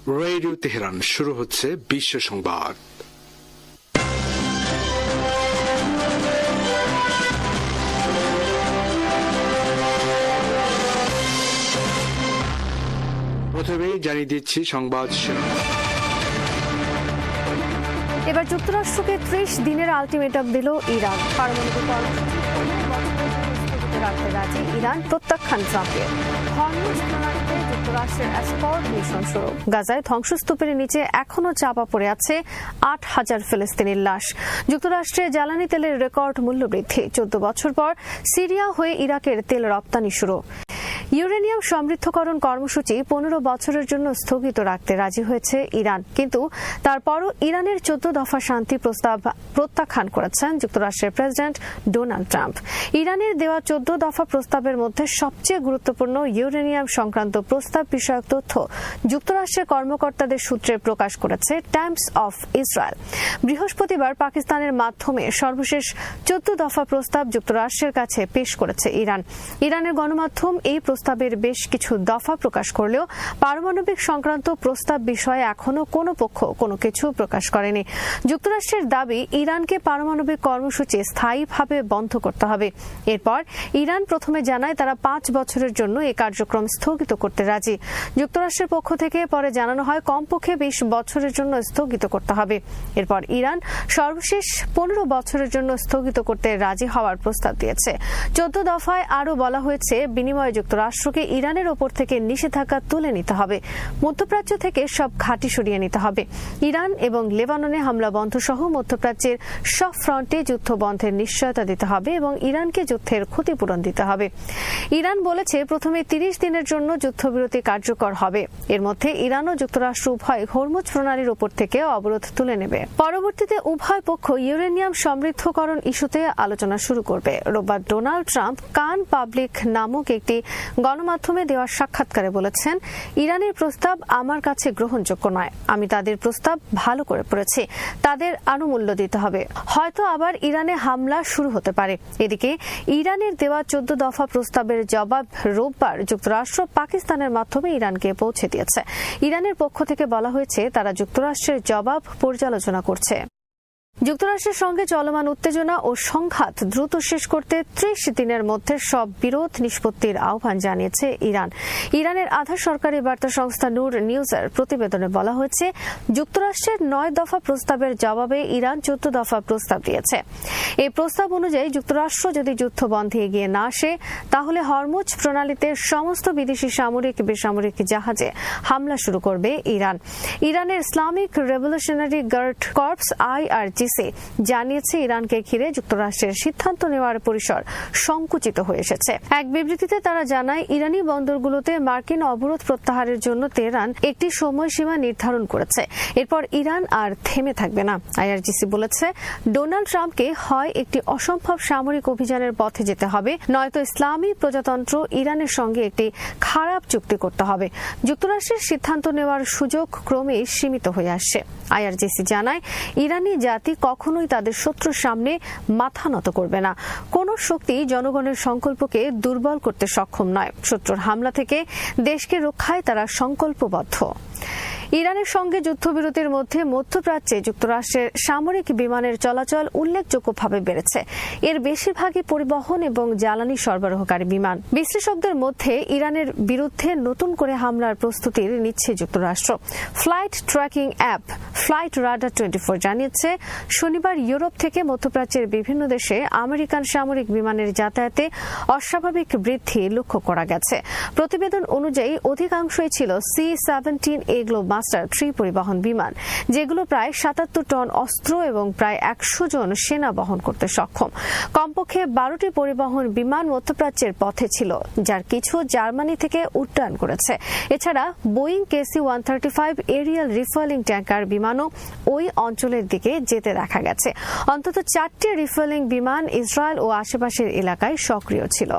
Radio Tehran, শুরু হচ্ছে বিশ্ব সংবাদ। প্রথমেই জানিয়ে দিচ্ছি সংবাদ শিরোনাম। এবার যুক্তরাষ্ট্রকে 30 দিনের আলটিমেটাম দিল ইরান। পারমাণবিক কর্মসূচি রাখতে রাজি ইরান, প্রত্যাখ্যান ট্রাম্পের। হরমুজ প্রণালীতে যুক্তরাষ্ট্রের এসকর্ট মিশন শুরু। গাজায় ধ্বংসস্তূপের নিচে এখনো চাপা পড়ে আছে 8,000 ফিলিস্তিনির লাশ। যুক্তরাষ্ট্রে জ্বালানি তেলের রেকর্ড মূল্য বৃদ্ধি। 14 বছর পর সিরিয়া হয়ে ইরাকের তেল রপ্তানি শুরু। ইউরেনিয়াম সমৃদ্ধকরণ কর্মসূচি 15 বছরের জন্য স্থগিত রাখতে রাজি হয়েছে ইরান, কিন্তু তারপরও ইরানের 14 দফা শান্তি প্রস্তাব প্রত্যাখ্যান করেছেন যুক্তরাষ্ট্রের প্রেসিডেন্ট ডোনাল্ড ট্রাম্প। ইরানের দেওয়া 14 দফা প্রস্তাবের মধ্যে সবচেয়ে গুরুত্বপূর্ণ ইউরেনিয়াম সংক্রান্ত প্রস্তাব বিষয়ক তথ্য যুক্তরাষ্ট্রের কর্মকর্তাদের সূত্রে প্রকাশ করেছে টাইমস অফ ইসরায়েল। বৃহস্পতিবার পাকিস্তানের মাধ্যমে সর্বশেষ 14 দফা প্রস্তাব যুক্তরাষ্ট্রের কাছে পেশ করেছে ইরান। ইরানের গণমাধ্যম এই প্রস্তাবের বেশ কিছু দফা প্রকাশ করলেও পারমাণবিক সংক্রান্ত প্রস্তাব বিষয়ে এখনো কোনো পক্ষ কোনো কিছু প্রকাশ করেনি। যুক্তরাষ্ট্রের দাবি, ইরানকে পারমাণবিক কর্মসূচি স্থায়ীভাবে বন্ধ করতে হবে। এরপর ইরান প্রথমে জানায় তারা 5 বছরের জন্য এই কার্যক্রম স্থগিত করতে রাজি। যুক্তরাষ্ট্রের পক্ষ থেকে পরে জানানো হয় কমপক্ষে 20 বছরের জন্য স্থগিত করতে হবে। এরপর ইরান সর্বশেষ 15 বছরের জন্য স্থগিত করতে রাজি হওয়ার প্রস্তাব দিয়েছে। 14 দফায় আরও বলা হয়েছে, বিনিময়ে যুক্তরাষ্ট্রকে ইরানের ওপর থেকে নিষেধাজ্ঞা তুলে নিতে হবে, মধ্যপ্রাচ্য থেকে সব ঘাঁটি সরিয়ে নিতে হবে, ইরান এবং লেবাননে হামলা বন্ধ সহ মধ্যপ্রাচ্যের সব ফ্রন্টে যুদ্ধ বন্ধের নিশ্চয়তা দিতে হবে এবং ইরানকে যুদ্ধের ক্ষতিপূরণ দিতে হবে। ইরান বলেছে প্রথমে 30 দিনের জন্য যুদ্ধবিরতি কার্যকর হবে। এর মধ্যে ইরান ও যুক্তরাষ্ট্র উভয় হরমুজ প্রণালীর উপর থেকে অবরোধ তুলে নেবে। পরবর্তীতে উভয় পক্ষ ইউরেনিয়াম সমৃদ্ধকরণ ইস্যুতে আলোচনা শুরু করবে। রোববার ডোনাল্ড ট্রাম্প কান পাবলিক নামক একটি গণমাধ্যমে দেওয়া সাক্ষাৎকারে বলেছেন, ইরানের প্রস্তাব আমার কাছে গ্রহণযোগ্য নয়। আমি তাদের প্রস্তাব ভালো করে পড়েছি, তাদের আনুমূল্য দিতে হবে। হয়তো আবার ইরানে হামলা শুরু হতে পারে। এদিকে ইরানের দেওয়া 14 দফা প্রস্তাবের জবাব রোববার যুক্তরাষ্ট্র পাকিস্তানের মাধ্যমে ইরানকে পৌঁছে দিয়েছে। ইরানের পক্ষ থেকে বলা হয়েছে তারা যুক্তরাষ্ট্রের জবাব পর্যালোচনা করছে। যুক্তরাষ্ট্রের সঙ্গে চলমান উত্তেজনা ও সংঘাত দ্রুত শেষ করতে 30 দিনের মধ্যে সব বিরোধ নিষ্পত্তির আহ্বান জানিয়েছে ইরান। ইরানের আধা সরকারি বার্তা সংস্থা নূর নিউজের প্রতিবেদনে বলা হয়েছে, যুক্তরাষ্ট্রের 9 দফা প্রস্তাবের জবাবে ইরান 14 দফা প্রস্তাব দিয়েছে। এই প্রস্তাব অনুযায়ী যুক্তরাষ্ট্র যদি যুদ্ধ বন্ধে এগিয়ে না আসে, তাহলে হরমুজ প্রণালীতে সমস্ত বিদেশি সামরিক বেসামরিক জাহাজে হামলা শুরু করবে ইরান। ইরানের Islamic Revolutionary Guard Corps IRGC জানিয়েছে, ইরানকে ঘিরে যুক্তরাষ্ট্রের সিদ্ধান্ত নেওয়ার পরিসর সংকুচিত হয়ে এসেছে। এক বিবৃতিতে তারা জানায়, ইরানি বন্দরগুলোতে মার্কিন অবরোধ প্রত্যাহারের জন্য তেহরান একটি সময়সীমা নির্ধারণ করেছে। এরপর ইরান আর থেমে থাকবে না। IRGC বলেছে, ডোনাল্ড ট্রাম্পকে হয় একটি অসম্ভব সামরিক অভিযানের পথে যেতে হবে, নয়তো ইসলামী প্রজাতন্ত্র ইরানের সঙ্গে একটি খারাপ চুক্তি করতে হবে। যুক্তরাষ্ট্রের সিদ্ধান্ত নেওয়ার সুযোগ ক্রমেই সীমিত হয়ে আসছে। IRGC জানায়, ইরানি জাতি কখনোই তাদের শত্রুর সামনে মাথা নত করবে না। কোন শক্তি জনগণের সংকল্পকে দুর্বল করতে সক্ষম নয়। শত্রুর হামলা থেকে দেশকে রক্ষায় তারা সংকল্পবদ্ধ। ইরানের সঙ্গে যুদ্ধবিরতির মধ্যে মধ্যপ্রাচ্যে যুক্তরাষ্ট্রের সামরিক বিমানের চলাচল উল্লেখযোগ্যভাবে বেড়েছে। এর বেশিরভাগই পরিবহন এবং জ্বালানি সরবরাহকারী বিমান। বিশ্লেষকদের মধ্যে ইরানের বিরুদ্ধে নতুন করে হামলার প্রস্তুতি নিচ্ছে যুক্তরাষ্ট্র। Flight tracking app flight radar 24 জানিয়েছে, শনিবার ইউরোপ থেকে মধ্যপ্রাচ্যের বিভিন্ন দেশে আমেরিকান সামরিক বিমানের যাতায়াতে অস্বাভাবিক বৃদ্ধি লক্ষ্য করা গেছে। প্রতিবেদন অনুযায়ী অধিকাংশই ছিল C-17A গ্লোবাস্টার 3 পরিবহন বিমান, যেগুলো প্রায় 77 টন অস্ত্র এবং প্রায় 100 জন সেনা বহন করতে সক্ষম। কমপক্ষে 12টি পরিবহন বিমান মধ্যপ্রাচ্যের পথে ছিল, যার কিছু জার্মানি থেকে উড্ডয়ন করেছে। এছাড়া Boeing KC-135 aerial refuelling tanker বিমানও ওই অঞ্চলের দিকে যেতে দেখা গেছে। অন্তত 4টি রিফুয়েলিং বিমান ইসরায়েল ও আশেপাশের এলাকায় সক্রিয় ছিল।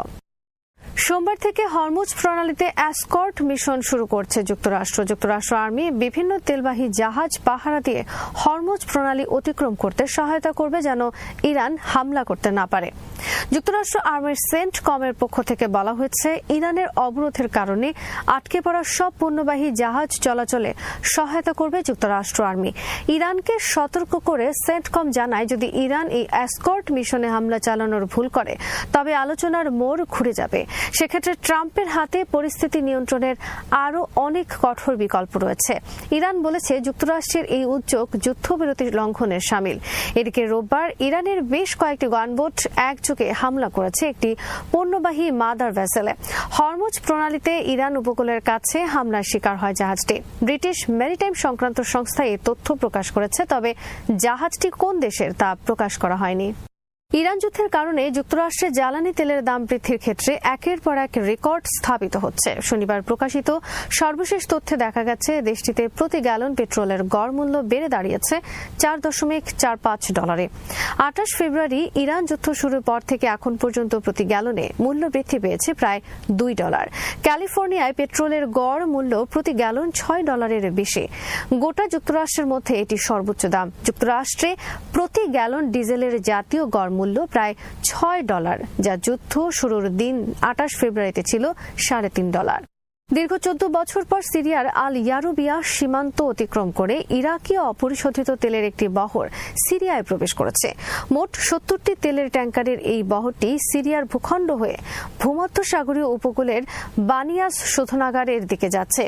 সোমবার থেকে হরমুজ প্রণালীতে এসকর্ট মিশন শুরু করছে যুক্তরাষ্ট্র আর্মি বিভিন্ন তেলবাহী জাহাজ পাহারা দিয়ে হরমুজ প্রণালী অতিক্রম করতে সহায়তা করবে যেন ইরান হামলা করতে না পারে। যুক্তরাষ্ট্র আর্মির সেন্টকমের পক্ষ থেকে বলা হয়েছে, ইরানের অবরোধের কারণে আটকে পড়া সব পণ্যবাহী জাহাজ চলাচলে সহায়তা করবে যুক্তরাষ্ট্র আর্মি। ইরানকে সতর্ক করে সেন্টকম জানায়, যদি ইরান এই এসকর্ট মিশনে হামলা চালানোর ভুল করে তবে আলোচনার মোড় ঘুরে যাবে। সেক্ষেত্রে ট্রাম্পের হাতে পরিস্থিতি নিয়ন্ত্রণের আরও অনেক কঠোর বিকল্প রয়েছে। ইরান বলেছে, যুক্তরাষ্ট্রের এই উদ্যোগ যুদ্ধবিরতি লঙ্ঘনের শামিল। এদিকে রোববার ইরানের বেশ কয়েকটি গনবোট একযোগে হামলা করেছে একটি পণ্যবাহী মাদার ভেসেলে। হরমুজ প্রণালীতে ইরান উপকূলের কাছে হামলার শিকার হয় জাহাজটি। ব্রিটিশ মেরিটাইম সংক্রান্ত সংস্থা এই তথ্য প্রকাশ করেছে, তবে জাহাজটি কোন দেশের তা প্রকাশ করা হয়নি। ইরান যুদ্ধের কারণে যুক্তরাষ্ট্রে জ্বালানি তেলের দাম বৃদ্ধির ক্ষেত্রে একের পর এক রেকর্ড স্থাপিত হচ্ছে। শনিবার প্রকাশিত সর্বশেষ তথ্যে দেখা গেছে, দেশটিতে প্রতি গ্যালন পেট্রোলের গড় মূল্য বেড়ে দাঁড়িয়েছে $4.45। 28 ফেব্রুয়ারি ইরান যুদ্ধ শুরুর পর থেকে এখন পর্যন্ত প্রতি গ্যালনে মূল্য বৃদ্ধি পেয়েছে প্রায় $2। ক্যালিফোর্নিয়ায় পেট্রোলের গড় মূল্য প্রতি গ্যালন $6 বেশি। গোটা যুক্তরাষ্ট্রের মধ্যে এটি সর্বোচ্চ দাম। যুক্তরাষ্ট্রে প্রতি গ্যালন ডিজেলের জাতীয় গড় মূল্য প্রায় $6, যা যুদ্ধ শুরুর দিন 28 ফেব্রুয়ারিতে ছিল $3.5। দীর্ঘ 14 বছর পর সিরিয়ার আল ইয়ারুবিয়া সীমান্ত অতিক্রম করে ইরাকি অপরিশোধিত তেলের একটি বহর সিরিয়ায় প্রবেশ করেছে। মোট 70টি তেলের ট্যাঙ্কারের এই বহরটি সিরিয়ার ভূখণ্ড হয়ে ভূমধ্যসাগরীয় উপকূলের বানিয়াস শোধনাগারের দিকে যাচ্ছে।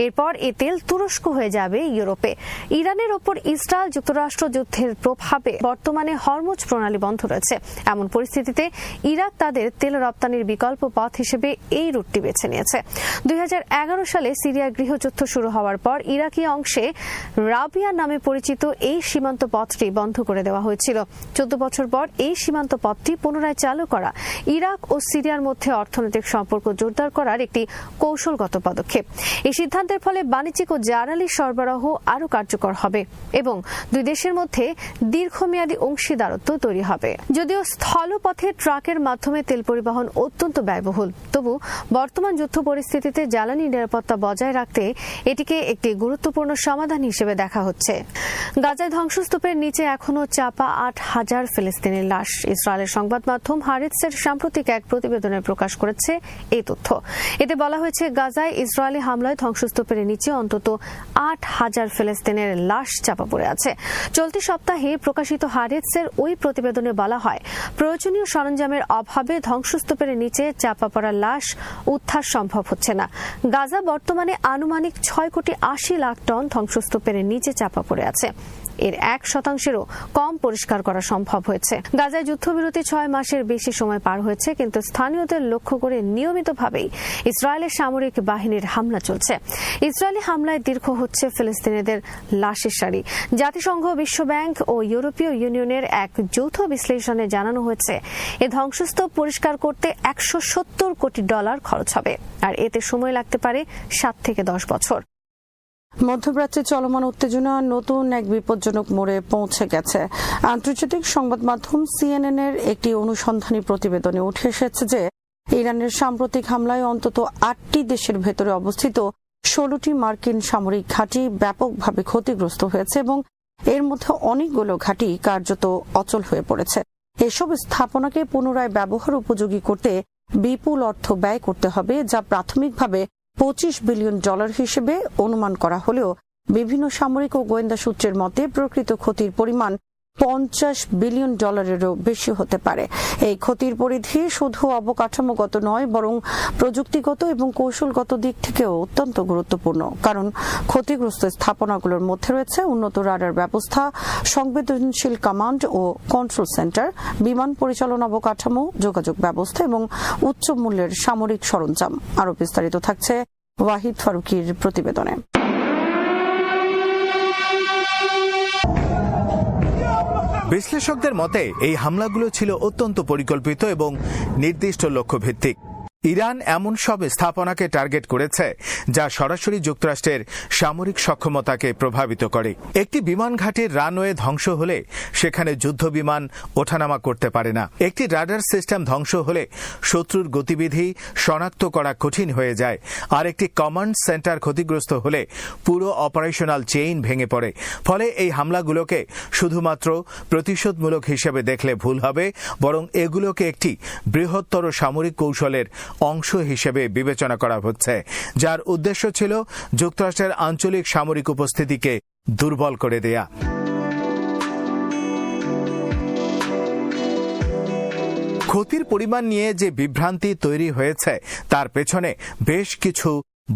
এরপর এ তেল তুরস্ক হয়ে যাবে ইউরোপে। ইরানের ওপর ইসরায়েল যুক্তরাষ্ট্র যুদ্ধের প্রভাবে বর্তমানে হরমুজ প্রণালী বন্ধ রয়েছে। এমন পরিস্থিতিতে ইরাক তাদের তেল রপ্তানির বিকল্প পথ হিসেবে এই রুটটি বেছে নিয়েছে। 2011 সালে সিরিয়ার গৃহযুদ্ধ শুরু হওয়ার পর ইরাকি অংশে রাবিয়া নামে পরিচিত এই সীমান্ত পথটি বন্ধ করে দেওয়া হয়েছিল। 14 বছর পর এই সীমান্ত পথটি পুনরায় চালু করা ইরাক ও সিরিয়ার মধ্যে অর্থনৈতিক সম্পর্ক জোরদার করার একটি কৌশলগত পদক্ষেপ। এই সিদ্ধান্তের ফলে বাণিজ্যিক ও জ্বালানি সরবরাহ আরও কার্যকর হবে এবং দুই দেশের মধ্যে দীর্ঘমেয়াদী অংশীদারত্ব তৈরি হবে। যদিও স্থলপথে ট্রাকের মাধ্যমে তেল পরিবহন অত্যন্ত ব্যয়বহুল, তবু বর্তমান যুদ্ধ পরিস্থিতিতে জ্বালানি নিরাপত্তা বজায় রাখতে এটিকে একটি গুরুত্বপূর্ণ সমাধান হিসেবে দেখা হচ্ছে। গাজায় ধ্বংসস্তূপের নিচে এখনও চাপা 8,000 ফিলিস্তিনের লাশ। ইসরায়েলের সংবাদ মাধ্যম হারেটসের সাম্প্রতিক এক প্রতিবেদনে প্রকাশ করেছে এই তথ্য। এতে বলা হয়েছে, গাজায় ইসরায়েলি হামলায় ধ্বংসস্তূপের নিচে অন্তত 8,000 ফিলিস্তিনের লাশ চাপা পড়ে আছে। চলতি সপ্তাহে প্রকাশিত হারেটসের ওই প্রতিবেদনে বলা হয়, প্রয়োজনীয় সরঞ্জামের অভাবে ধ্বংসস্তূপের নিচে চাপা পড়া লাশ উদ্ধার সম্ভব হচ্ছে না। গাজা বর্তমানে আনুমানিক 6,80,00,000 টন ধ্বংসস্তূপের নিচে চাপা পড়ে আছে। এর 1%-এরও কম পরিষ্কার করা সম্ভব হয়েছে। গাজায় যুদ্ধবিরতি 6 মাসের বেশি সময় পার হয়েছে, কিন্তু স্থানীয়দের লক্ষ্য করে নিয়মিতভাবেই ইসরায়েলের সামরিক বাহিনীর হামলা চলছে। ইসরায়েলি হামলায় দীর্ঘ হচ্ছে ফিলিস্তিনিদের লাশের সারি। জাতিসংঘ, বিশ্বব্যাংক ও ইউরোপীয় ইউনিয়নের এক যৌথ বিশ্লেষণে জানানো হয়েছে, এ ধ্বংসস্তূপ পরিষ্কার করতে $170 কোটি খরচ হবে, আর এতে সময় লাগতে পারে 7 থেকে 10 বছর। মধ্যপ্রাচ্যে চলমান উত্তেজনা নতুন এক বিপজ্জনক মোড়ে পৌঁছে গেছে। আন্তর্জাতিক সংবাদ মাধ্যম CNN এর একটি অনুসন্ধানী প্রতিবেদনে উঠে এসেছে যে ইরানের সাম্প্রতিক হামলায় অন্তত 8টি দেশের ভেতরে অবস্থিত 16টি মার্কিন সামরিক ঘাঁটি ব্যাপকভাবে ক্ষতিগ্রস্ত হয়েছে এবং এর মধ্যে অনেকগুলো ঘাঁটি কার্যত অচল হয়ে পড়েছে। এসব স্থাপনাকে পুনরায় ব্যবহার উপযোগী করতে বিপুল অর্থ ব্যয় করতে হবে, যা প্রাথমিকভাবে $25 বিলিয়ন হিসেবে অনুমান করা হলেও বিভিন্ন সামরিক ও গোয়েন্দা সূত্রের মতে প্রকৃত ক্ষতির পরিমাণ $50 বিলিয়ন বেশি হতে পারে। এই ক্ষতির পরিধি শুধু অবকাঠামোগত নয়, বরং প্রযুক্তিগত এবং কৌশলগত দিক থেকেও অত্যন্ত গুরুত্বপূর্ণ, কারণ ক্ষতিগ্রস্ত স্থাপনাগুলোর মধ্যে রয়েছে উন্নত রাডার ব্যবস্থা, সংবেদনশীল কমান্ড ও কন্ট্রোল সেন্টার, বিমান পরিচালনা অবকাঠামো, যোগাযোগ ব্যবস্থা এবং উচ্চ মূল্যের সামরিক সরঞ্জাম। আরও বিস্তারিত থাকছে ওয়াহিদ ফারুকির প্রতিবেদনে। বিশ্লেষকদের মতে এই হামলাগুলো ছিল অত্যন্ত পরিকল্পিত এবং নির্দিষ্ট লক্ষ্যভিত্তিক। ইরান এমন সব স্থাপনাকে টার্গেট করেছে যা সরাসরি যুক্তরাষ্ট্রের সামরিক সক্ষমতাকে প্রভাবিত করে। একটি বিমান ঘাঁটির রানওয়ে ধ্বংস হলে সেখানে যুদ্ধ বিমান ওঠানামা করতে পারে না। একটি রাডার সিস্টেম ধ্বংস হলে শত্রুর গতিবিধি শনাক্ত করা কঠিন হয়ে যায়। আর একটি কমান্ড সেন্টার ক্ষতিগ্রস্ত হলে পুরো অপারেশনাল চেইন ভেঙে পড়ে। ফলে এই হামলাগুলোকে শুধুমাত্র প্রতিশোধমূলক হিসেবে দেখলে ভুল হবে, বরং এগুলোকে একটি বৃহত্তর সামরিক কৌশলের অংশ হিসেবে বিবেচনা করা হচ্ছে, যার উদ্দেশ্য ছিল যুক্তরাষ্ট্রের আঞ্চলিক সামরিক উপস্থিতিকে দুর্বল করে দেয়া। ক্ষতির পরিমাণ নিয়ে যে বিভ্রান্তি তৈরি হয়েছে তার পেছনে বেশ কিছু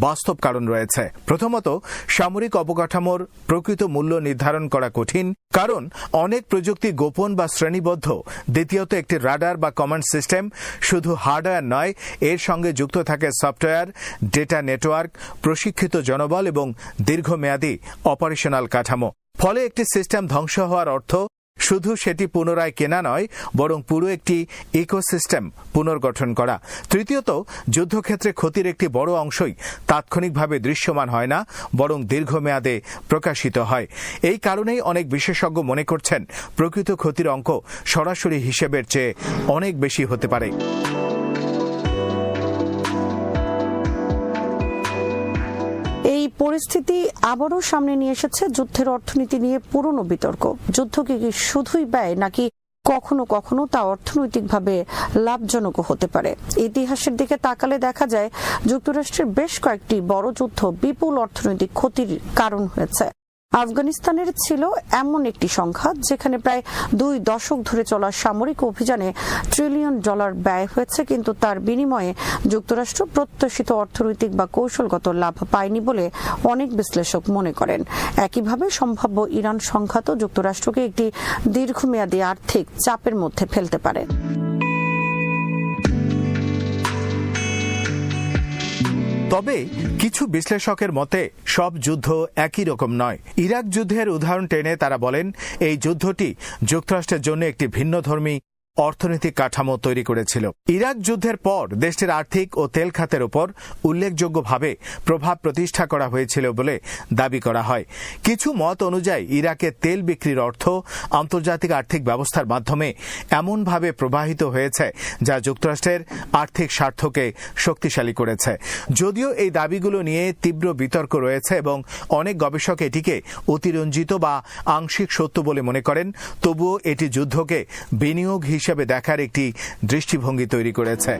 বাস্তব কারণ রয়েছে। প্রথমত, সামরিক অবকাঠামোর প্রকৃত মূল্য নির্ধারণ করা কঠিন, কারণ অনেক প্রযুক্তি গোপন বা শ্রেণীবদ্ধ। দ্বিতীয়ত, একটি রাডার বা কমান্ড সিস্টেম শুধু হার্ডওয়্যার নয়, এর সঙ্গে যুক্ত থাকে সফটওয়্যার, ডেটা নেটওয়ার্ক, প্রশিক্ষিত জনবল এবং দীর্ঘমেয়াদী অপারেশনাল কাঠামো। ফলে একটি সিস্টেম ধ্বংস হওয়ার অর্থ শুধু সেটি পুনরায় কেনা নয়, বরং পুরো একটি ইকোসিস্টেম পুনর্গঠন করা। তৃতীয়ত, যুদ্ধক্ষেত্রে ক্ষতির একটি বড় অংশই তাৎক্ষণিকভাবে দৃশ্যমান হয় না, বরং দীর্ঘমেয়াদে প্রকাশিত হয়। এই কারণেই অনেক বিশেষজ্ঞ মনে করছেন প্রকৃত ক্ষতির অঙ্ক সরাসরি হিসেবের চেয়ে অনেক বেশি হতে পারে। এই পরিস্থিতি আবারও সামনে নিয়ে এসেছে যুদ্ধের অর্থনীতি নিয়ে পুরনো বিতর্ক। যুদ্ধকে কি শুধুই ব্যয়, নাকি কখনো কখনো তা অর্থনৈতিকভাবে লাভজনকও হতে পারে? ইতিহাসের দিকে তাকালে দেখা যায় যুক্তরাষ্ট্রের বেশ কয়েকটি বড় যুদ্ধ বিপুল অর্থনৈতিক ক্ষতির কারণ হয়েছে। আফগানিস্তানের ছিল এমন একটি সংখ্যা যেখানে প্রায় 2 দশক ধরে চলা সামরিক অভিযানে $1 ট্রিলিয়ন ব্যয় হয়েছে, কিন্তু তার বিনিময়ে যুক্তরাষ্ট্র প্রত্যাশিত অর্থনৈতিক বা কৌশলগত লাভ পায়নি বলে অনেক বিশ্লেষক মনে করেন। একইভাবে সম্ভাব্য ইরান সংঘাতও যুক্তরাষ্ট্রকে একটি দীর্ঘমেয়াদী আর্থিক চাপের মধ্যে ফেলতে পারে। তবে কিছু বিশ্লেষকের মতে সব যুদ্ধ একই রকম নয়। ইরাক যুদ্ধের উদাহরণ টেনে তারা বলেন, এই যুদ্ধটি যুক্তরাষ্ট্রের জন্য একটি ভিন্নধর্মী অর্থনৈতিক কাঠামো তৈরি করেছিল। ইরাক যুদ্ধের পর দেশটির আর্থিক ও তেল খাতের উপর উল্লেখযোগ্যভাবে প্রভাব প্রতিষ্ঠা করা হয়েছিল বলে দাবি করা হয়। কিছু মত অনুযায়ী ইরাকে তেল বিক্রির অর্থ আন্তর্জাতিক আর্থিক ব্যবস্থার মাধ্যমে এমনভাবে প্রবাহিত হয়েছে যা যুক্তরাষ্ট্রের আর্থিক স্বার্থকে শক্তিশালী করেছে। যদিও এই দাবিগুলো নিয়ে তীব্র বিতর্ক রয়েছে এবং অনেক গবেষক এটিকে অতিরঞ্জিত বা আংশিক সত্য বলে মনে করেন, তবুও এটি যুদ্ধকে বিনিয়োগ হিসেবে দেখার একটি দৃষ্টিভঙ্গি তৈরি করেছে।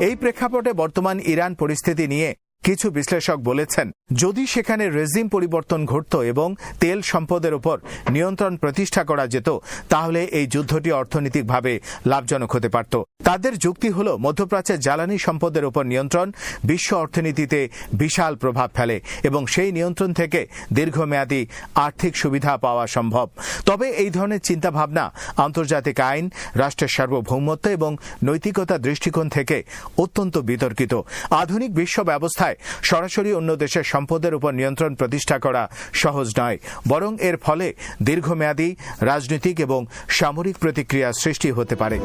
এই প্রেক্ষাপটে বর্তমান ইরান পরিস্থিতি নিয়ে কিছু বিশ্লেষক বলেছেন, যদি সেখানে রেজিম পরিবর্তন ঘটত এবং তেল সম্পদের উপর নিয়ন্ত্রণ প্রতিষ্ঠা করা যেত, তাহলে এই যুদ্ধটি অর্থনৈতিকভাবে লাভজনক হতে পারত। তাদের যুক্তি হল, মধ্যপ্রাচ্যের জ্বালানি সম্পদের উপর নিয়ন্ত্রণ বিশ্ব অর্থনীতিতে বিশাল প্রভাব ফেলে এবং সেই নিয়ন্ত্রণ থেকে দীর্ঘমেয়াদী আর্থিক সুবিধা পাওয়া সম্ভব। তবে এই ধরনের চিন্তাভাবনা আন্তর্জাতিক আইন, রাষ্ট্রের সার্বভৌমত্ব এবং নৈতিকতা দৃষ্টিকোণ থেকে অত্যন্ত বিতর্কিত। আধুনিক বিশ্ব ব্যবস্থায় সরাসরি অন্য দেশের সম্পদের উপর নিয়ন্ত্রণ প্রতিষ্ঠা করা সহজ নয়, বরং এর ফলে দীর্ঘমেয়াদী রাজনৈতিক এবং সামরিক প্রতিক্রিয়া সৃষ্টি হতে পারে।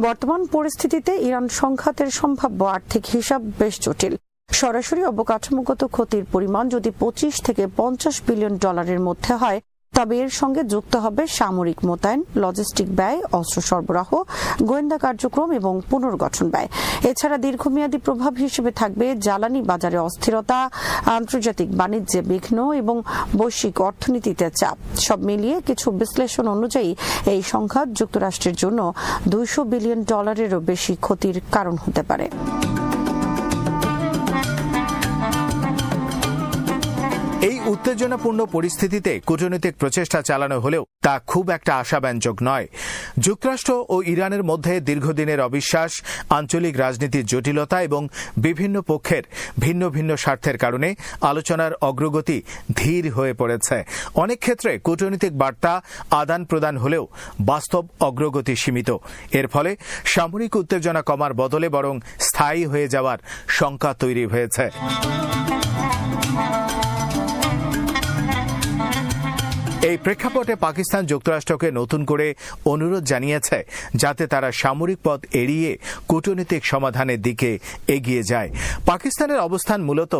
বর্তমান পরিস্থিতিতে ইরান সংঘাতের সম্ভাব্য আর্থিক হিসাব বেশ জটিল। সরাসরি অবকাঠামোগত ক্ষতির পরিমাণ যদি $25 থেকে $50 বিলিয়ন মধ্যে হয়, তবে এর সঙ্গে যুক্ত হবে সামরিক মোতায়েন, লজিস্টিক ব্যয়, অস্ত্র সরবরাহ, গোয়েন্দা কার্যক্রম এবং পুনর্গঠন ব্যয়। এছাড়া দীর্ঘমেয়াদী প্রভাব হিসেবে থাকবে জ্বালানি বাজারে অস্থিরতা, আন্তর্জাতিক বাণিজ্যে বিঘ্ন এবং বৈশ্বিক অর্থনীতিতে চাপ। সব মিলিয়ে কিছু বিশ্লেষণ অনুযায়ী এই সংঘাত যুক্তরাষ্ট্রের জন্য $200 বিলিয়নেরও বেশি ক্ষতির কারণ হতে পারে। এই উত্তেজনাপূর্ণ পরিস্থিতিতে কূটনৈতিক প্রচেষ্টা চালানো হলেও তা খুব একটা আশাব্যঞ্জক নয়। যুক্তরাষ্ট্র ও ইরানের মধ্যে দীর্ঘদিনের অবিশ্বাস, আঞ্চলিক রাজনীতির জটিলতা এবং বিভিন্ন পক্ষের ভিন্ন ভিন্ন স্বার্থের কারণে আলোচনার অগ্রগতি ধীর হয়ে পড়েছে। অনেক ক্ষেত্রে কূটনৈতিক বার্তা আদান প্রদান হলেও বাস্তব অগ্রগতি সীমিত। এর ফলে সামরিক উত্তেজনা কমার বদলে বরং স্থায়ী হয়ে যাওয়ার শঙ্কা তৈরি হয়েছে। এই প্রেক্ষাপটে পাকিস্তান যুক্তরাষ্ট্রকে নতুন করে অনুরোধ জানিয়েছে যাতে তারা সামরিক পথ এড়িয়ে কূটনৈতিক সমাধানের দিকে এগিয়ে যায়। পাকিস্তানের অবস্থান মূলত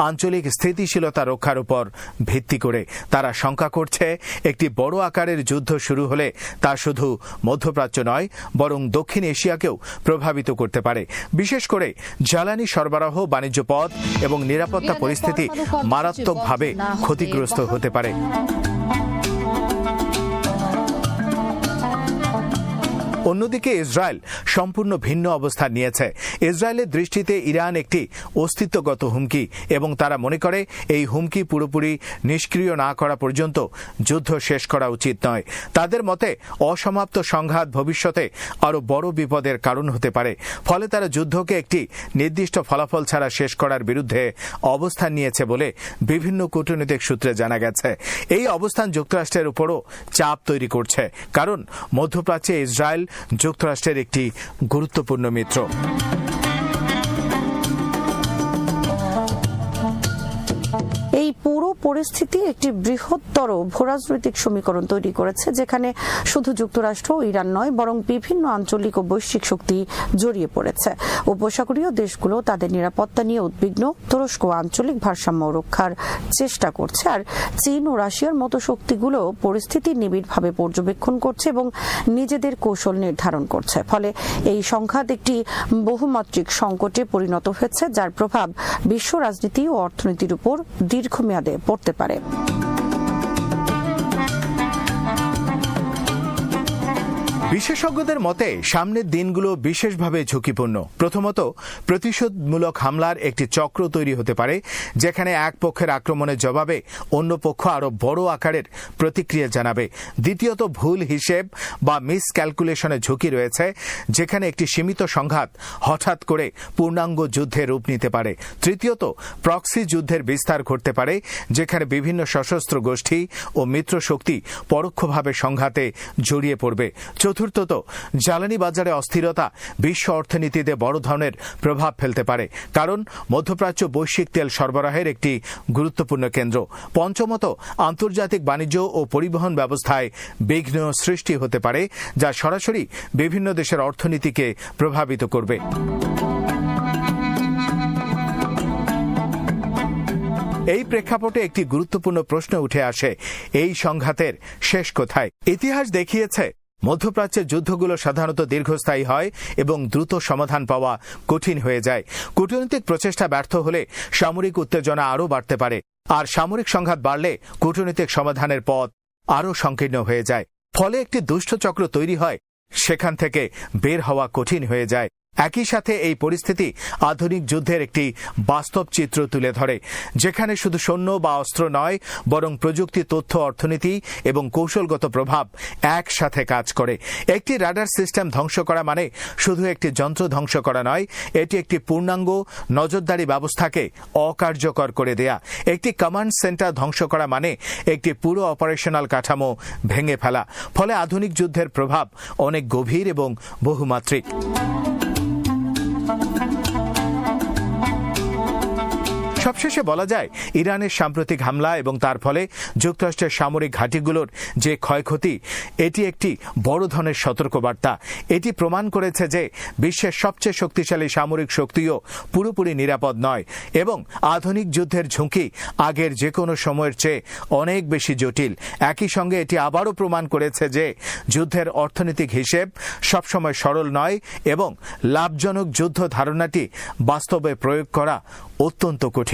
আঞ্চলিক স্থিতিশীলতা রক্ষার উপর ভিত্তি করে। তারা শঙ্কা করছে একটি বড় আকারের যুদ্ধ শুরু হলে তা শুধু মধ্যপ্রাচ্য নয় বরং দক্ষিণ এশিয়াকেও প্রভাবিত করতে পারে। বিশেষ করে জ্বালানি সরবরাহ, বাণিজ্য পথ এবং নিরাপত্তা পরিস্থিতি মারাত্মকভাবে ক্ষতিগ্রস্ত হতে পারে। অন্যদিকে ইসরায়েল সম্পূর্ণ ভিন্ন অবস্থান নিয়েছে। ইসরায়েলের দৃষ্টিতে ইরান একটি অস্তিত্বগত হুমকি এবং তারা মনে করে এই হুমকি পুরোপুরি নিষ্ক্রিয় না করা পর্যন্ত যুদ্ধ শেষ করা উচিত নয়। তাদের মতে অসমাপ্ত সংঘাত ভবিষ্যতে আরও বড় বিপদের কারণ হতে পারে। ফলে তারা যুদ্ধকে একটি নির্দিষ্ট ফলাফল ছাড়া শেষ করার বিরুদ্ধে অবস্থান নিয়েছে বলে বিভিন্ন কূটনৈতিক সূত্রে জানা গেছে। এই অবস্থান যুক্তরাষ্ট্রের উপরও চাপ তৈরি করছে, কারণ মধ্যপ্রাচ্যে ইসরায়েল যুক্তরাষ্ট্রের একটি গুরুত্বপূর্ণ মিত্র। এই পুরো পরিস্থিতি একটি বৃহত্তর ভূরাজনৈতিক সমীকরণ তৈরি করেছে, যেখানে শুধু যুক্তরাষ্ট্র ও ইরান নয় বরং বিভিন্ন আঞ্চলিক ও বৈশ্বিক শক্তি জড়িয়ে পড়েছে। উপসাগরীয় দেশগুলো তাদের নিরাপত্তা নিয়ে উদ্বিগ্ন। তুরস্ক আঞ্চলিক ভারসাম্য রক্ষার চেষ্টা করছে, আর চীন ও রাশিয়ার মতো শক্তিগুলো পরিস্থিতি নিবিড়ভাবে পর্যবেক্ষণ করছে এবং নিজেদের কৌশল নির্ধারণ করছে। ফলে এই সংঘাত একটি বহুমাত্রিক সংকটে পরিণত হয়েছে, যার প্রভাব বিশ্ব রাজনীতি ও অর্থনীতির উপর দীর্ঘমেয়াদে পড়তে পারে। বিশেষজ্ঞদের মতে সামনের দিনগুলো বিশেষভাবে ঝুঁকিপূর্ণ। প্রথমত, প্রতিশোধমূলক হামলার একটি চক্র তৈরি হতে পারে, যেখানে এক পক্ষের আক্রমণের জবাবে অন্য পক্ষ আরও বড় আকারের প্রতিক্রিয়া জানাবে। দ্বিতীয়ত, ভুল হিসেব বা মিস ক্যালকুলেশনের ঝুঁকি রয়েছে, যেখানে একটি সীমিত সংঘাত হঠাৎ করে পূর্ণাঙ্গ যুদ্ধে রূপ নিতে পারে। তৃতীয়ত, প্রক্সি যুদ্ধের বিস্তার ঘটতে পারে, যেখানে বিভিন্ন সশস্ত্র গোষ্ঠী ও মিত্র শক্তি পরোক্ষভাবে সংঘাতে জড়িয়ে পড়বে। চতুর্থত, জ্বালানি বাজারে অস্থিরতা বিশ্ব অর্থনীতিতে বড় ধরনের প্রভাব ফেলতে পারে, কারণ মধ্যপ্রাচ্য বৈশ্বিক তেল সরবরাহের একটি গুরুত্বপূর্ণ কেন্দ্র। পঞ্চমত, আন্তর্জাতিক বাণিজ্য ও পরিবহন ব্যবস্থায় বিঘ্ন সৃষ্টি হতে পারে, যা সরাসরি বিভিন্ন দেশের অর্থনীতিকে প্রভাবিত করবে। এই প্রেক্ষাপটে একটি গুরুত্বপূর্ণ প্রশ্ন উঠে আসে, এই সংঘাতের শেষ কোথায়? ইতিহাস দেখিয়েছে মধ্যপ্রাচ্যের যুদ্ধগুলো সাধারণত দীর্ঘস্থায়ী হয় এবং দ্রুত সমাধান পাওয়া কঠিন হয়ে যায়। কূটনৈতিক প্রচেষ্টা ব্যর্থ হলে সামরিক উত্তেজনা আরও বাড়তে পারে, আর সামরিক সংঘাত বাড়লে কূটনৈতিক সমাধানের পথ আরও সংকীর্ণ হয়ে যায়। ফলে একটি দুষ্ট চক্র তৈরি হয়, সেখান থেকে বের হওয়া কঠিন হয়ে যায়। একই সাথে এই পরিস্থিতি আধুনিক যুদ্ধের একটি বাস্তব চিত্র তুলে ধরে, যেখানে শুধু সৈন্য বা অস্ত্র নয় বরং প্রযুক্তি, তথ্য, অর্থনীতি এবং কৌশলগত প্রভাব একসাথে কাজ করে। একটি রাডার সিস্টেম ধ্বংস করা মানে শুধু একটি যন্ত্র ধ্বংস করা নয়, এটি একটি পূর্ণাঙ্গ নজরদারি ব্যবস্থাকে অকার্যকর করে দেয়া। একটি কমান্ড সেন্টার ধ্বংস করা মানে একটি পুরো অপারেশনাল কাঠামো ভেঙে ফেলা। ফলে আধুনিক যুদ্ধের প্রভাব অনেক গভীর এবং বহুমাত্রিক। সবশেষে বলা যায়, ইরানের সাম্প্রতিক হামলা এবং তার ফলে যুক্তরাষ্ট্রের সামরিক ঘাঁটিগুলোর যে ক্ষয়ক্ষতি, এটি একটি বড় ধরনের সতর্কবার্তা। এটি প্রমাণ করেছে যে বিশ্বের সবচেয়ে শক্তিশালী সামরিক শক্তিও পুরোপুরি নিরাপদ নয় এবং আধুনিক যুদ্ধের ঝুঁকি আগের যে কোনো সময়ের চেয়ে অনেক বেশি জটিল। একই সঙ্গে এটি আবারও প্রমাণ করেছে যে যুদ্ধের অর্থনৈতিক হিসেব সবসময় সরল নয় এবং লাভজনক যুদ্ধ ধারণাটি বাস্তবে প্রয়োগ করা অত্যন্ত কঠিন।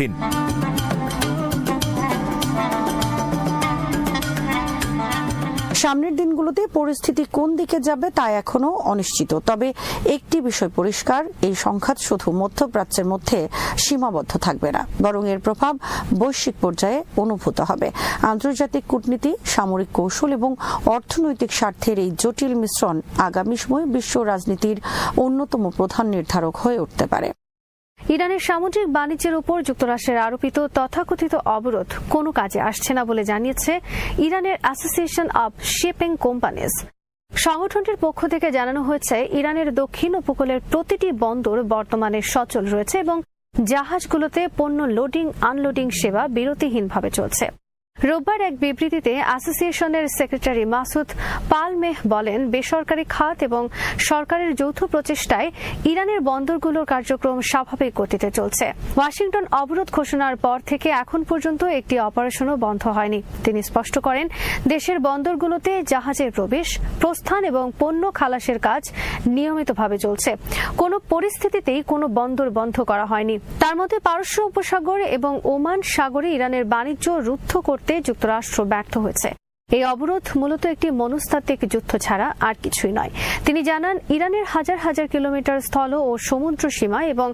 সামনের দিনগুলোতে পরিস্থিতি কোন দিকে যাবে তা এখনো অনিশ্চিত। তবে একটি বিষয় পরিষ্কার, এই সংঘাত শুধু মধ্যপ্রাচ্যের মধ্যে সীমাবদ্ধ থাকবে না, বরং এর প্রভাব বৈশ্বিক পর্যায়ে অনুভূত হবে। আন্তর্জাতিক কূটনীতি, সামরিক কৌশল এবং অর্থনৈতিক স্বার্থের এই জটিল মিশ্রণ আগামী সময়ে বিশ্ব রাজনীতির অন্যতম প্রধান নির্ধারক হয়ে উঠতে পারে। ইরানের সামুদ্রিক বাণিজ্যের উপর যুক্তরাষ্ট্রের আরোপিত তথাকথিত অবরোধ কোনো কাজে আসছে না বলে জানিয়েছে ইরানের অ্যাসোসিয়েশন অব শিপিং কোম্পানিজ। সংগঠনটির পক্ষ থেকে জানানো হয়েছে, ইরানের দক্ষিণ উপকূলের প্রতিটি বন্দর বর্তমানে সচল রয়েছে এবং জাহাজগুলোতে পণ্য লোডিং আনলোডিং সেবা বিরতিহীনভাবে চলছে। রোববার এক বিবৃতিতে অ্যাসোসিয়েশনের সেক্রেটারি মাসুদ পালমেহ বলেন, বেসরকারি খাত এবং সরকারের যৌথ প্রচেষ্টায় ইরানের বন্দরগুলোর কার্যক্রম স্বাভাবিক গতিতে চলছে। ওয়াশিংটন অবরোধ ঘোষণার পর থেকে এখন পর্যন্ত একটি অপারেশনও বন্ধ হয়নি। তিনি স্পষ্ট করেন, দেশের বন্দরগুলোতে জাহাজের প্রবেশ, প্রস্থান এবং পণ্য খালাসের কাজ নিয়মিতভাবে চলছে। কোনো পরিস্থিতিতেই কোনো বন্দর বন্ধ করা হয়নি। তার মধ্যে পারস্য উপসাগর এবং ওমান সাগরে ইরানের বাণিজ্য রুদ্ধ করতে যুক্তরাষ্ট্র ব্যর্থ হয়েছে। এই অবরোধ মূলত একটি মনস্তাত্ত্বিক যুদ্ধ ছাড়া আর কিছুই নয়। তিনি জানান, ইরানের হাজার হাজার কিলোমিটার স্থল ও সমুদ্র সীমা এবং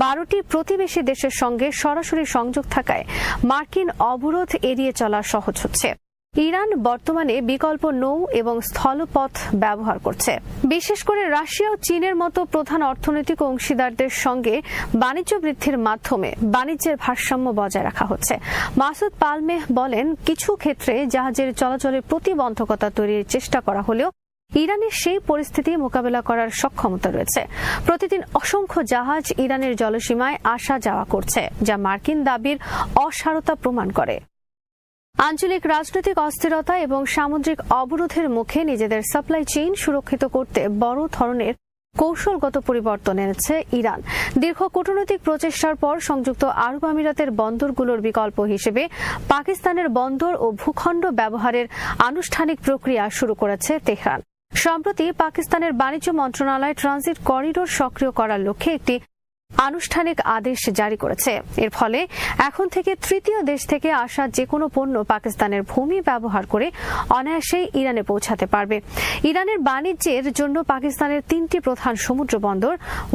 12টি প্রতিবেশী দেশের সঙ্গে সরাসরি সংযোগ থাকায় মার্কিন অবরোধ এড়িয়ে চলা সহজ হচ্ছে। ইরান বর্তমানে বিকল্প নৌ এবং স্থলপথ ব্যবহার করছে। বিশেষ করে রাশিয়া ও চীনের মতো প্রধান অর্থনৈতিক অংশীদারদের সঙ্গে বাণিজ্য বৃদ্ধির মাধ্যমে বাণিজ্যের ভারসাম্য বজায় রাখা হচ্ছে। মাসুদ পালমেহ বলেন, কিছু ক্ষেত্রে জাহাজের চলাচলের প্রতিবন্ধকতা তৈরির চেষ্টা করা হলেও ইরানের সেই পরিস্থিতি মোকাবেলা করার সক্ষমতা রয়েছে। প্রতিদিন অসংখ্য জাহাজ ইরানের জলসীমায় আসা যাওয়া করছে, যা মার্কিন দাবির অসারতা প্রমাণ করে। আঞ্চলিক রাজনৈতিক অস্থিরতা এবং সামুদ্রিক অবরোধের মুখে নিজেদের সাপ্লাই চেইন সুরক্ষিত করতে বড় ধরনের কৌশলগত পরিবর্তন এনেছে ইরান। দীর্ঘ কূটনৈতিক প্রচেষ্টার পর সংযুক্ত আরব আমিরাতের বন্দরগুলোর বিকল্প হিসেবে পাকিস্তানের বন্দর ও ভূখণ্ড ব্যবহারের আনুষ্ঠানিক প্রক্রিয়া শুরু করেছে তেহরান। সম্প্রতি পাকিস্তানের বাণিজ্য মন্ত্রণালয় ট্রানজিট করিডোর সক্রিয় করার লক্ষ্যে একটি আনুষ্ঠানিক আদেশ জারি করেছে। এর ফলে এখন থেকে তৃতীয় দেশ থেকে আসা যে কোনো পণ্য পাকিস্তানের ভূমি ব্যবহার করে অনায়াসেই ইরানে পৌঁছাতে পারবে। ইরানের বাণিজ্যের জন্য পাকিস্তানের 3টি প্রধান সমুদ্র বন্দর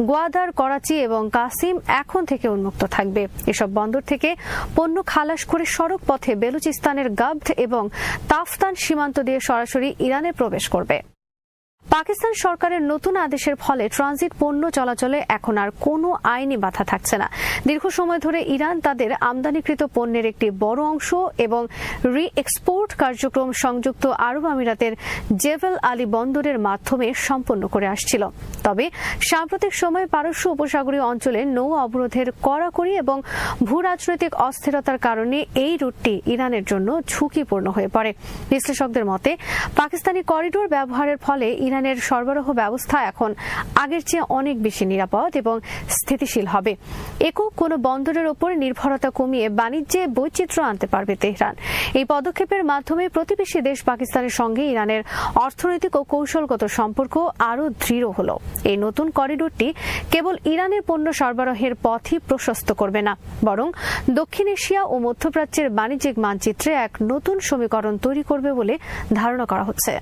গোয়াদার, করাচি এবং কাসিম এখন থেকে উন্মুক্ত থাকবে। এসব বন্দর থেকে পণ্য খালাস করে সড়ক পথে বেলুচিস্তানের গাবধ এবং তাফতান সীমান্ত দিয়ে সরাসরি ইরানে প্রবেশ করবে। পাকিস্তান সরকারের নতুন আদেশের ফলে ট্রানজিট পণ্য চলাচলে এখন আর কোনো আইনি বাধা থাকছে না। দীর্ঘ সময় ধরে ইরান তাদের আমদানিকৃত পণ্যের একটি বড় অংশ এবং রি-এক্সপোর্ট কার্যক্রম সংযুক্ত আরব আমিরাতের জেবেল আলী বন্দরের মাধ্যমে সম্পন্ন করে আসছিল। তবে সাম্প্রতিক সময়ে পারস্য উপসাগরীয় অঞ্চলে নৌ অবরোধের কড়াকড়ি এবং ভূরাজনৈতিক অস্থিরতার কারণে এই রুটটি ইরানের জন্য ঝুঁকিপূর্ণ হয়ে পড়ে। বিশ্লেষকদের মতে, পাকিস্তানি করিডোর ব্যবহারের ফলে ইরানের সরবরাহ ব্যবস্থা এখন আগের চেয়ে অনেক বেশি নিরাপদ এবং স্থিতিশীল হবে। একক কোনো বন্দরের ওপর নির্ভরতা কমিয়ে বাণিজ্যে বৈচিত্র্য আনতে পারবে তেহরান। এই পদক্ষেপের মাধ্যমে প্রতিবেশী দেশ পাকিস্তানের সঙ্গে ইরানের অর্থনৈতিক ও কৌশলগত সম্পর্ক আরও দৃঢ় হলো। এই নতুন করিডোরটি কেবল ইরানের পণ্য সরবরাহের পথই প্রশস্ত করবে না, বরং দক্ষিণ এশিয়া ও মধ্যপ্রাচ্যের বাণিজ্যিক মানচিত্রে এক নতুন সমীকরণ তৈরি করবে বলে ধারণা করা হচ্ছে।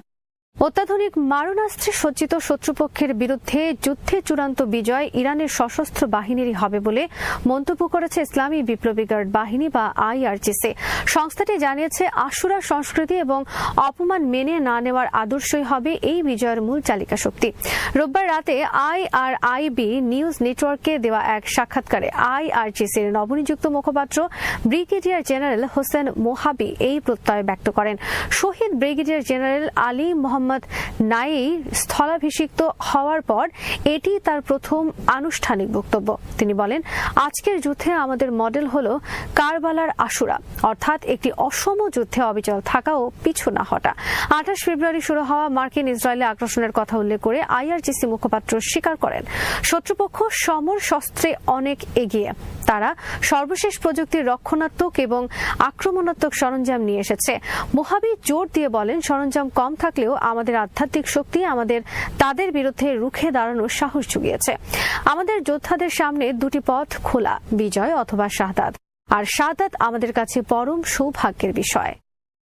অত্যাধুনিক মারণাস্ত্রে সজ্জিত শত্রুপক্ষের বিরুদ্ধে যুদ্ধে চূড়ান্ত বিজয় ইরানের সশস্ত্র বাহিনীরই হবে বলে মন্তব্য করেছে ইসলামী বিপ্লবী গার্ড বাহিনী বা IRGC। সংস্থাটি জানিয়েছে, আশুরা সংস্কৃতি এবং অপমান মেনে না নেওয়ার আদর্শই হবে এই বিজয়ের মূল চালিকা শক্তি। রোববার রাতে IRIB নিউজ নেটওয়ার্ককে দেওয়া এক সাক্ষাৎকারে IRGCর নবনিযুক্ত মুখপাত্র ব্রিগেডিয়ার জেনারেল হোসেন মোহাবি এই প্রত্যয় ব্যক্ত করেন। শহীদ ব্রিগেডিয়ার জেনারেল আলী মোহাম্মদ নাঈ স্থলাভিষিক্ত হওয়ার পর এটি তার প্রথম আনুষ্ঠানিক বক্তব্য। তিনি বলেন, আজকের যুদ্ধে আমাদের মডেল হলো কারবালার আশুরা, অর্থাৎ একটি অসম যুদ্ধে অবিচল থাকা ও পিছু না হটা। 28 ফেব্রুয়ারি শুরু হওয়া মার্কিন ইসরায়েলি আগ্রাসনের কথা উল্লেখ করে IRGC মুখপাত্র স্বীকার করেন, শত্রুপক্ষ সমর শস্ত্রে অনেক এগিয়ে। তারা সর্বশেষ প্রযুক্তির রক্ষণাত্মক এবং আক্রমণাত্মক সরঞ্জাম নিয়ে এসেছে। মোহাবি জোর দিয়ে বলেন, সরঞ্জাম কম থাকলেও আমাদের আধ্যাত্মিক শক্তি আমাদের তাদের বিরুদ্ধে রুখে দাঁড়ানোর সাহস জুগিয়েছে। আমাদের যোদ্ধাদের সামনে দুটি পথ খোলা, বিজয় অথবা শাহাদাত, আর শাহাদাত আমাদের কাছে পরম সৌভাগ্যের বিষয়।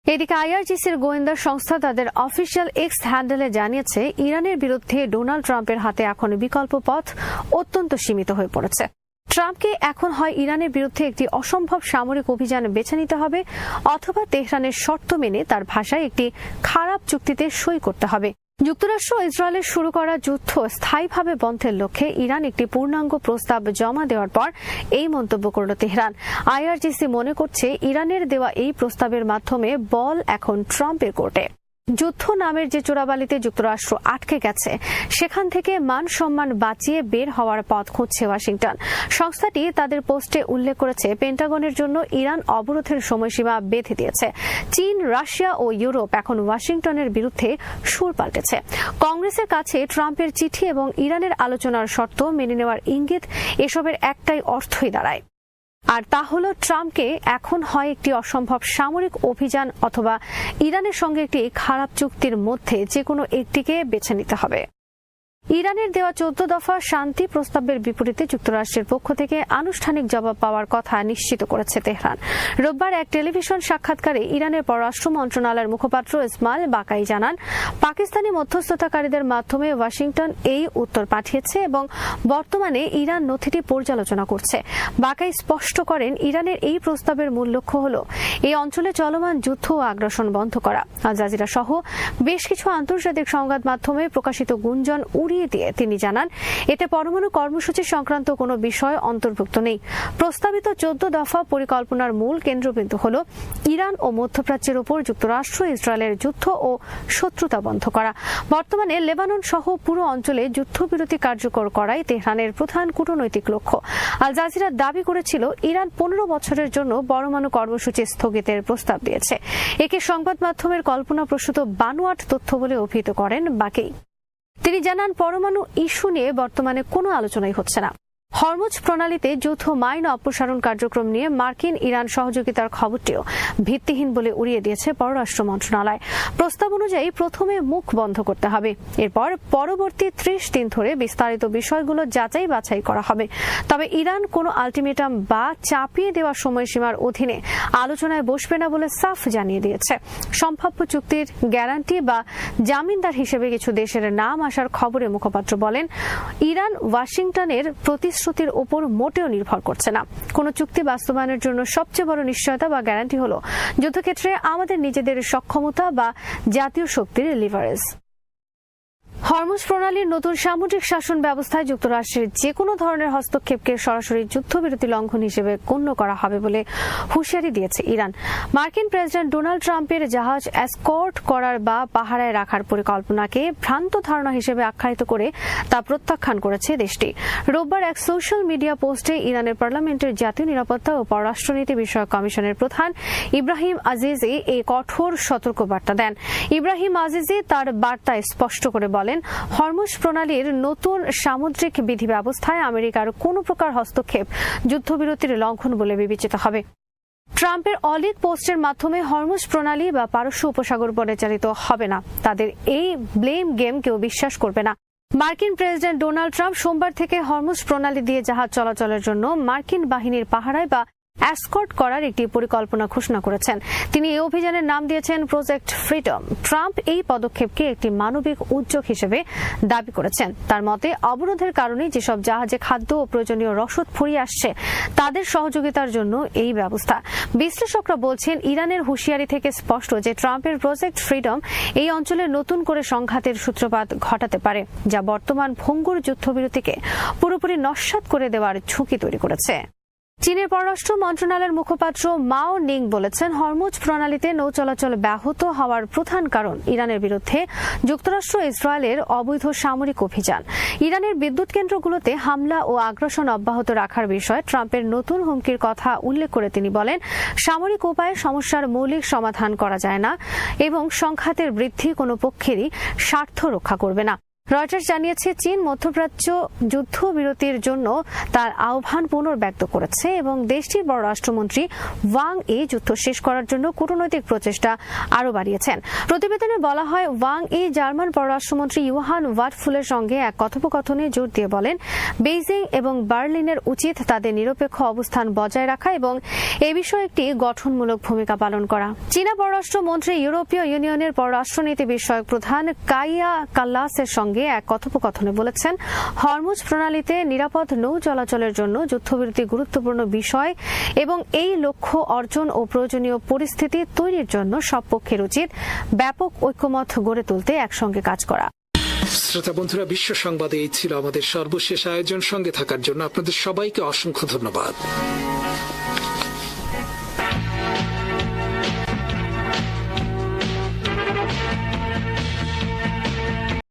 এদিকে IRGCর গোয়েন্দা সংস্থা তাদের অফিসিয়াল এক্স হ্যান্ডেলে জানিয়েছে, ইরানের বিরুদ্ধে ডোনাল্ড ট্রাম্পের হাতে এখন বিকল্প পথ অত্যন্ত সীমিত হয়ে পড়েছে। ট্রাম্পকে এখন হয় ইরানের বিরুদ্ধে একটি অসম্ভব সামরিক অভিযান বেছে নিতে হবে, অথবা তেহরানের শর্ত মেনে তার ভাষায় একটি খারাপ চুক্তিতে সই করতে হবে। যুক্তরাষ্ট্র ও ইসরায়েলের শুরু করা যুদ্ধ স্থায়ীভাবে বন্ধের লক্ষ্যে ইরান একটি পূর্ণাঙ্গ প্রস্তাব জমা দেওয়ার পর এই মন্তব্য করল তেহরান। IRGC মনে করছে, ইরানের দেওয়া এই প্রস্তাবের মাধ্যমে বল এখন ট্রাম্পের কোর্টে। যুদ্ধ নামের যে চোরাবালিতে যুক্তরাষ্ট্র আটকে গেছে সেখান থেকে মান সম্মান বাঁচিয়ে বের হওয়ার পথ খুঁজছে ওয়াশিংটন। সংস্থাটি তাদের পোস্টে উল্লেখ করেছে, পেন্টাগনের জন্য ইরান অবরোধের সময়সীমা বেঁধে দিয়েছে। চীন, রাশিয়া ও ইউরোপ এখন ওয়াশিংটনের বিরুদ্ধে সুর পাল্টেছে। কংগ্রেসের কাছে ট্রাম্পের চিঠি এবং ইরানের আলোচনার শর্ত মেনে নেওয়ার ইঙ্গিত এসবের একটাই অর্থই দাঁড়ায়, আর তা হলো ট্রাম্পকে এখন হয় একটি অসম্ভব সামরিক অভিযান অথবা ইরানের সঙ্গে একটি খারাপ চুক্তির মধ্যে যে কোনো একটিকে বেছে নিতে হবে। ইরানের দেওয়া 14 দফা শান্তি প্রস্তাবের বিপরীতে যুক্তরাষ্ট্রের পক্ষ থেকে আনুষ্ঠানিক জবাব পাওয়ার কথা নিশ্চিত করেছে তেহরান। রোববার এক টেলিভিশন সাক্ষাৎকারে ইরানের পররাষ্ট্র মন্ত্রণালয়ের মুখপাত্র ইসমাইল বাকাই জানান, পাকিস্তানি মধ্যস্থতাকারীদের মাধ্যমে ওয়াশিংটন এই উত্তর পাঠিয়েছে এবং বর্তমানে ইরান নথিটি পর্যালোচনা করছে। বাকাই স্পষ্ট করেন, ইরানের এই প্রস্তাবের মূল লক্ষ্য হল এই অঞ্চলে চলমান যুদ্ধ ও আগ্রাসন বন্ধ করা। আল জাজিরা সহ বেশ কিছু আন্তর্জাতিক সংবাদ মাধ্যমে প্রকাশিত গুঞ্জন উড়িয়ে দিয়ে তিনি জানান, এতে পরমাণু কর্মসূচি সংক্রান্ত কোনো বিষয় অন্তর্ভুক্ত নেই। প্রস্তাবিত 14 দফা পরিকল্পনার মূল কেন্দ্রবিন্দু হল ইরান ও মধ্যপ্রাচ্যের উপর যুক্তরাষ্ট্র ইসরায়েলের যুদ্ধ ও শত্রুতা বন্ধ করা। বর্তমানে লেবানন সহ পুরো অঞ্চলে যুদ্ধবিরতি কার্যকর করাই তেহরানের প্রধান কূটনৈতিক লক্ষ্য। আল জাজিরা দাবি করেছিল, ইরান 15 বছরের জন্য পরমাণু কর্মসূচি স্থগিতের প্রস্তাব দিয়েছে। একে সংবাদ মাধ্যমের কল্পনাপ্রসূত বানোয়াট তথ্য বলে অভিহিত করেন বাকেই। তিনি জানান, পরমাণু ইস্যু নিয়ে বর্তমানে কোনো আলোচনাই হচ্ছে না। হরমুজ প্রণালীতে যৌথ মাইন অপসারণ কার্যক্রম নিয়ে মার্কিন ইরান সহযোগিতার খবরটিও ভিত্তিহীন বলে উড়িয়ে দিয়েছে পররাষ্ট্র মন্ত্রণালয়। প্রস্তাব অনুযায়ী প্রথমে মুখ বন্ধ করতে হবে, এরপর পরবর্তী 30 দিন ধরে বিস্তারিত বিষয়গুলো যাচাই বাছাই করা হবে। তবে ইরান কোনো আলটিমেটাম বা চাপিয়ে দেওয়া সময়সীমার অধীনে আলোচনায় বসবে না বলে সাফ জানিয়ে দিয়েছে। সম্ভাব্য চুক্তির গ্যারান্টি বা জামিনদার হিসেবে কিছু দেশের নাম আসার খবরে মুখপাত্র বলেন, ইরান ওয়াশিংটনের প্রতিশ্রুতির উপর মোটেও নির্ভর করছে না। কোন চুক্তি বাস্তবায়নের জন্য সবচেয়ে বড় নিশ্চয়তা বা গ্যারান্টি হলো যুদ্ধক্ষেত্রে আমাদের নিজেদের সক্ষমতা বা জাতীয় শক্তির লিভারেজ। হরমুজ প্রণালীর নতুন সামুদ্রিক শাসন ব্যবস্থায় যুক্তরাষ্ট্রের যে কোনো ধরনের হস্তক্ষেপকে সরাসরি যুদ্ধবিরতি লঙ্ঘন হিসেবে গণ্য করা হবে বলে হুঁশিয়ারি দিয়েছে ইরান। মার্কিন প্রেসিডেন্ট ডোনাল্ড ট্রাম্পের জাহাজ এসকর্ট করার বা পাহারায় রাখার পরিকল্পনাকে ভ্রান্ত ধারণা হিসেবে আখ্যায়িত করে তা প্রত্যাখ্যান করেছে দেশটি। রোববার এক সোশ্যাল মিডিয়া পোস্টে ইরানের পার্লামেন্টের জাতীয় নিরাপত্তা ও পররাষ্ট্রনীতি বিষয়ক কমিশনের প্রধান ইব্রাহিম আজিজি এই কঠোর সতর্কবার্তা দেন। ইব্রাহিম আজিজি তার বার্তায় স্পষ্ট করে বলেন, হরমুজ প্রণালীর নতুন সামুদ্রিক বিধি ব্যবস্থায় আমেরিকার কোনো প্রকার হস্তক্ষেপ যুদ্ধবিরতির লঙ্ঘন বলে বিবেচিত হবে। ট্রাম্পের অলিক পোস্টের মাধ্যমে হরমুজ প্রণালী বা পারস্য উপসাগর পরিচালিত হবে না, তাদের এই ব্লেম গেম কেউ বিশ্বাস করবে না। মার্কিন প্রেসিডেন্ট ডোনাল্ড ট্রাম্প সোমবার থেকে হরমুজ প্রণালী দিয়ে জাহাজ চলাচলের জন্য মার্কিন বাহিনীর পাহারায় বা এসকর্ট করার একটি পরিকল্পনা ঘোষণা করেছেন। তিনি এই অভিযানের নাম দিয়েছেন প্রজেক্ট ফ্রিডম। ট্রাম্প এই পদক্ষেপকে একটি মানবিক উদ্যোগ হিসেবে দাবি করেছেন। তার মতে, অবরোধের কারণে যেসব জাহাজে খাদ্য ও প্রয়োজনীয় রসদ ফুরিয়ে আসছে তাদের সহযোগিতার জন্য এই ব্যবস্থা। বিশ্লেষকরা বলছেন, ইরানের হুঁশিয়ারি থেকে স্পষ্ট যে ট্রাম্পের প্রজেক্ট ফ্রিডম এই অঞ্চলে নতুন করে সংঘাতের সূত্রপাত ঘটাতে পারে, যা বর্তমান ভঙ্গুর যুদ্ধবিরতিকে পুরোপুরি নস্যাৎ করে দেওয়ার ঝুঁকি তৈরি করেছে। চীনের পররাষ্ট্র মন্ত্রণালয়ের মুখপাত্র মাও নিং বলেছেন, হরমুজ প্রণালীতে নৌ চলাচল ব্যাহত হওয়ার প্রধান কারণ ইরানের বিরুদ্ধে যুক্তরাষ্ট্র ইসরায়েলের অবৈধ সামরিক অভিযান। ইরানের বিদ্যুৎ কেন্দ্রগুলোতে হামলা ও আগ্রাসন অব্যাহত রাখার বিষয়ে ট্রাম্পের নতুন হুমকির কথা উল্লেখ করে তিনি বলেন, সামরিক উপায়ে সমস্যার মৌলিক সমাধান করা যায় না এবং সংঘাতের বৃদ্ধি কোনো পক্ষেরই স্বার্থ রক্ষা করবে না। রয়টার্স জানিয়েছে, চীন মধ্যপ্রাচ্য যুদ্ধবিরতির জন্য তার আহ্বান পুনর্ব্যক্ত করেছে এবং দেশটির পররাষ্ট্রমন্ত্রী ওয়াং ই যুদ্ধ শেষ করার জন্য কূটনৈতিক প্রচেষ্টা আরও বাড়িয়েছেন। প্রতিবেদনে বলা হয়, ওয়াং ই জার্মান পররাষ্ট্রমন্ত্রী ইউহান ওয়াটফুলের সঙ্গে এক কথোপকথনে জোর দিয়ে বলেন, বেইজিং এবং বার্লিনের উচিত তাদের নিরপেক্ষ অবস্থান বজায় রাখা এবং এ বিষয়ে একটি গঠনমূলক ভূমিকা পালন করা। চীনা পররাষ্ট্রমন্ত্রী ইউরোপীয় ইউনিয়নের পররাষ্ট্রনীতি বিষয়ক প্রধান কাইয়া কাল্লাসের সঙ্গে এক কথোপকথনে বলেছেন, হরমুজ প্রণালীতে নিরাপদ নৌ চলাচলের জন্য যুদ্ধবিরতি গুরুত্বপূর্ণ বিষয় এবং এই লক্ষ্য অর্জন ও প্রয়োজনীয় পরিস্থিতি তৈরির জন্য সব পক্ষের উচিত ব্যাপক ঐক্যমত গড়ে তুলতে একসঙ্গে কাজ করা। শ্রোতা বন্ধুরা, বিশ্ব সংবাদে এই ছিল আমাদের সর্বশেষ আয়োজন। সঙ্গে থাকার জন্য আপনাদের সবাইকে অসংখ্য ধন্যবাদ।